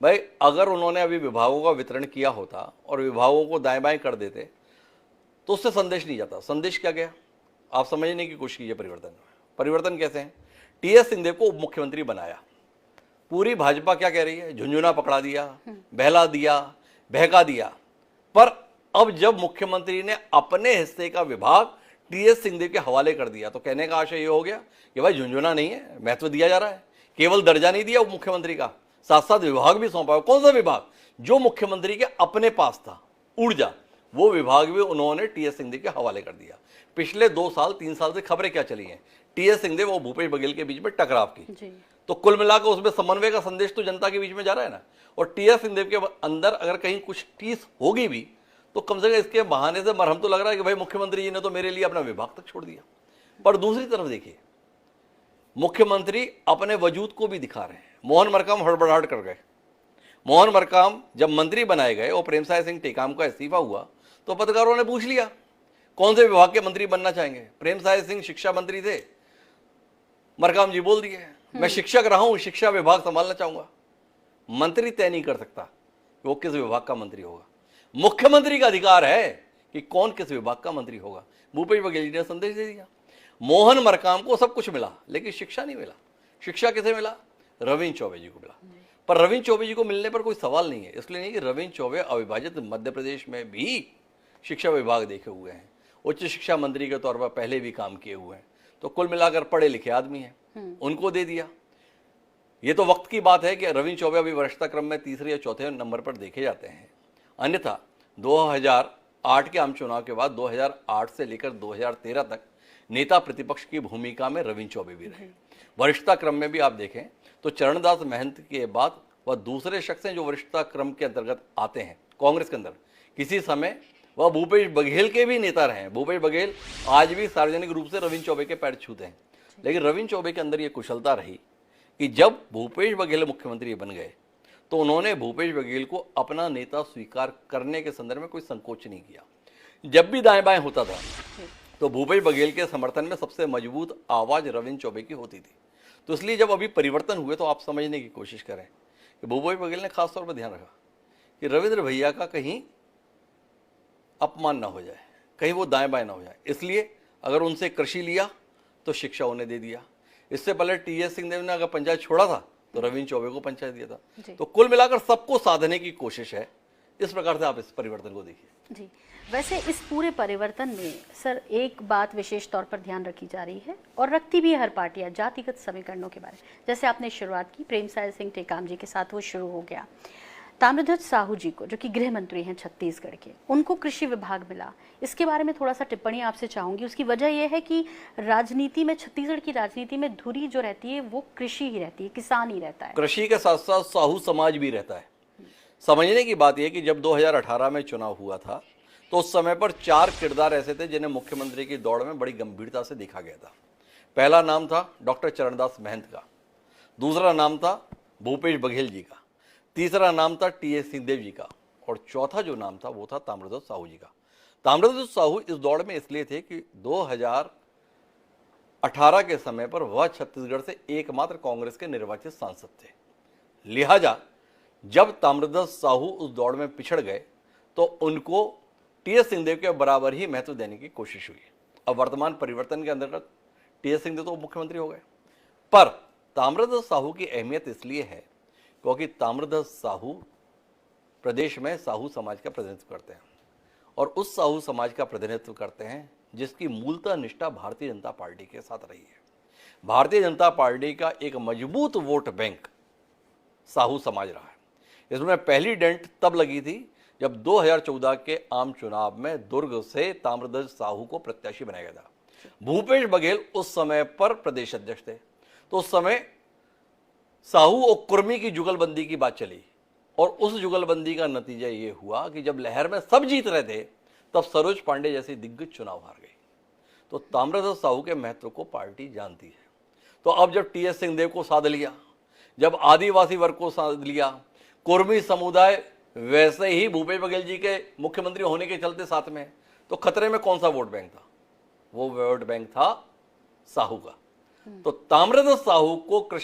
भाई अगर उन्होंने अभी विभागों का वितरण किया होता और विभागों को दाएं बाएं कर देते तो उससे संदेश नहीं जाता। संदेश क्या गया, आप समझने की कोशिश कीजिए। परिवर्तन कैसे है? टीएस सिंहदेव को उप मुख्यमंत्री बनाया, पूरी भाजपा क्या कह रही है, झुंझुना पकड़ा दिया, बहला दिया, बहका दिया। पर अब जब मुख्यमंत्री ने अपने हिस्से का विभाग टीएस सिंहदेव के हवाले कर दिया तो कहने का आशय ये हो गया कि भाई झुंझुना नहीं है, महत्व दिया जा रहा है। केवल दर्जा नहीं दिया उप मुख्यमंत्री का, साथ साथ विभाग भी सौंपा। कौन सा विभाग? जो मुख्यमंत्री के अपने पास था, ऊर्जा, वो विभाग भी उन्होंने टीएस सिंहदेव के हवाले कर दिया। पिछले 2 साल 3 साल से खबरें क्या चली हैं, टीएस सिंहदेव और भूपेश बघेल के बीच में टकराव की। तो कुल मिलाकर उसमें समन्वय का संदेश तो जनता के बीच में जा रहा है ना। और टीएस सिंहदेव के अंदर अगर कहीं कुछ टीस होगी भी तो कम से कम इसके बहाने से मरहम तो लग रहा है कि भाई मुख्यमंत्री जी ने तो मेरे लिए अपना विभाग तक छोड़ दिया। पर दूसरी तरफ देखिए, मुख्यमंत्री अपने वजूद को भी दिखा रहे हैं। मोहन मरकाम हड़बड़ाहट कर गए। मोहन मरकाम जब मंत्री बनाए गए और प्रेमसाय सिंह टेकाम का इस्तीफा हुआ तो पत्रकारों ने पूछ लिया कौन से विभाग के मंत्री बनना चाहेंगे। प्रेमसाय सिंह शिक्षा मंत्री थे, मरकाम जी बोल दिए मैं शिक्षक रहा हूं, शिक्षा विभाग संभालना चाहूंगा। मंत्री तय नहीं कर सकता कि वो किस विभाग का मंत्री होगा, मुख्यमंत्री का अधिकार है कि कौन किस विभाग का मंत्री होगा। भूपेश बघेल जी ने संदेश दे दिया। मोहन मरकाम को सब कुछ मिला लेकिन शिक्षा नहीं मिला। शिक्षा किसे मिला? रविंद्र चौबे जी को मिला। पर रविंद्र चौबे जी को मिलने पर कोई सवाल नहीं है, इसलिए नहीं कि रविंद्र चौबे अविभाजित मध्य प्रदेश में भी शिक्षा विभाग देखे हुए हैं, उच्च शिक्षा मंत्री के तौर पर पहले भी काम किए हुए हैं, तो कुल मिलाकर पढ़े लिखे आदमी हैं, उनको दे दिया। ये तो वक्त की बात है कि रविंद्र चौबे अभी वरिष्ठता क्रम में तीसरे या चौथे नंबर पर देखे जाते हैं। अन्यथा 2008 के आम चुनाव के बाद 2008 से लेकर 2013 तक नेता प्रतिपक्ष की भूमिका में रविंद्र चौबे भी रहे। वरिष्ठता क्रम में भी आप देखें तो चरणदास महंत के बाद वह दूसरे शख्स हैं जो वरिष्ठता क्रम के अंतर्गत आते हैं कांग्रेस के अंदर। किसी समय वह भूपेश बघेल के भी नेता रहे हैं। भूपेश बघेल आज भी सार्वजनिक रूप से रविंद्र चौबे के पैर छूते हैं, लेकिन रविंद्र चौबे के अंदर यह कुशलता रही कि जब भूपेश बघेल मुख्यमंत्री बन गए तो उन्होंने भूपेश बघेल को अपना नेता स्वीकार करने के संदर्भ में कोई संकोच नहीं किया। जब भी दाएं बाएं होता था तो भूपेश बघेल के समर्थन में सबसे मजबूत आवाज रविंद्र चौबे की होती थी। तो इसलिए जब अभी परिवर्तन हुए तो आप समझने की कोशिश करें कि भूपेश बघेल ने खासतौर पर ध्यान रखा कि रविंद्र भैया का कहीं अपमान ना हो जाए, कहीं वो दाएं बाएं ना हो जाए। इसलिए अगर उनसे कृषि लिया तो शिक्षा उन्हें दे दिया। इससे पहले टीएस सिंहदेव ने अगर पंचायत छोड़ा था तो रविंद्र चौबे को पंचायत दिया था। तो कुल मिलाकर सबको साधने की कोशिश है। इस प्रकार से आप इस परिवर्तन को देखिए। जी, वैसे इस पूरे परिवर्तन में सर एक बात विशेष तौर पर ध्यान रखी जा रही है और रखती भी है हर पार्टियां, जातिगत समीकरणों के बारे में। जैसे आपने शुरुआत की प्रेमसाय सिंह टेकाम जी के साथ, वो शुरू हो गया। ताम्रध्वज साहू जी को, जो कि गृह मंत्री हैं छत्तीसगढ़ के, उनको कृषि विभाग मिला। इसके बारे में थोड़ा सा टिप्पणी आपसे चाहूंगी। उसकी वजह यह है कि राजनीति में, छत्तीसगढ़ की राजनीति में धुरी जो रहती है वो कृषि ही रहती है, किसान ही रहता है। कृषि के साथ साथ साहू समाज भी रहता है। समझने की बात यह कि जब 2018 में चुनाव हुआ था तो उस समय पर 4 किरदार ऐसे थे जिन्हें मुख्यमंत्री की दौड़ में बड़ी गंभीरता से देखा गया था। पहला नाम था डॉक्टर चरणदास महंत का, दूसरा नाम था भूपेश बघेल जी का, तीसरा नाम था टीएस सिंहदेव जी का, और चौथा जो नाम था वो था ताम्रध्वज साहू जी का। ताम्रध्वज साहू इस दौड़ में इसलिए थे कि 2018 के समय पर वह छत्तीसगढ़ से एकमात्र कांग्रेस के निर्वाचित सांसद थे। लिहाजा जब ताम्रध्वज साहू उस दौड़ में पिछड़ गए तो उनको टीएस सिंहदेव के बराबर ही महत्व देने की कोशिश हुई। अब वर्तमान परिवर्तन के अंतर्गत टीएस सिंहदेव तो मुख्यमंत्री हो गए, पर ताम्रध्वज साहू की अहमियत इसलिए है क्योंकि ताम्रध्वज साहू प्रदेश में साहू समाज का प्रतिनिधित्व करते हैं और उस साहू समाज का प्रतिनिधित्व करते हैं जिसकी मूलतः निष्ठा भारतीय जनता पार्टी के साथ रही है। भारतीय जनता पार्टी का एक मजबूत वोट बैंक साहू समाज रहा है। इसमें पहली डेंट तब लगी थी जब 2014 के आम चुनाव में दुर्ग से ताम्रध्वज साहू को प्रत्याशी बनाया गया था। भूपेश बघेल उस समय पर प्रदेश अध्यक्ष थे, तो उस समय साहू और कुर्मी की जुगलबंदी की बात चली और उस जुगलबंदी का नतीजा ये हुआ कि जब लहर में सब जीत रहे थे तब सरोज पांडे जैसी दिग्गज चुनाव हार गई। तो ताम्रध्वज साहू के महत्व को पार्टी जानती है। तो अब जब टीएस सिंहदेव को साध लिया, जब आदिवासी वर्ग को साध लिया, कुर्मी समुदाय वैसे ही भूपेश बघेल जी के मुख्यमंत्री होने के चलते साथ में, तो खतरे में कौन सा वोट बैंक था? वो वोट बैंक था साहू का। तो ताम्रध्वज साहू को कृषि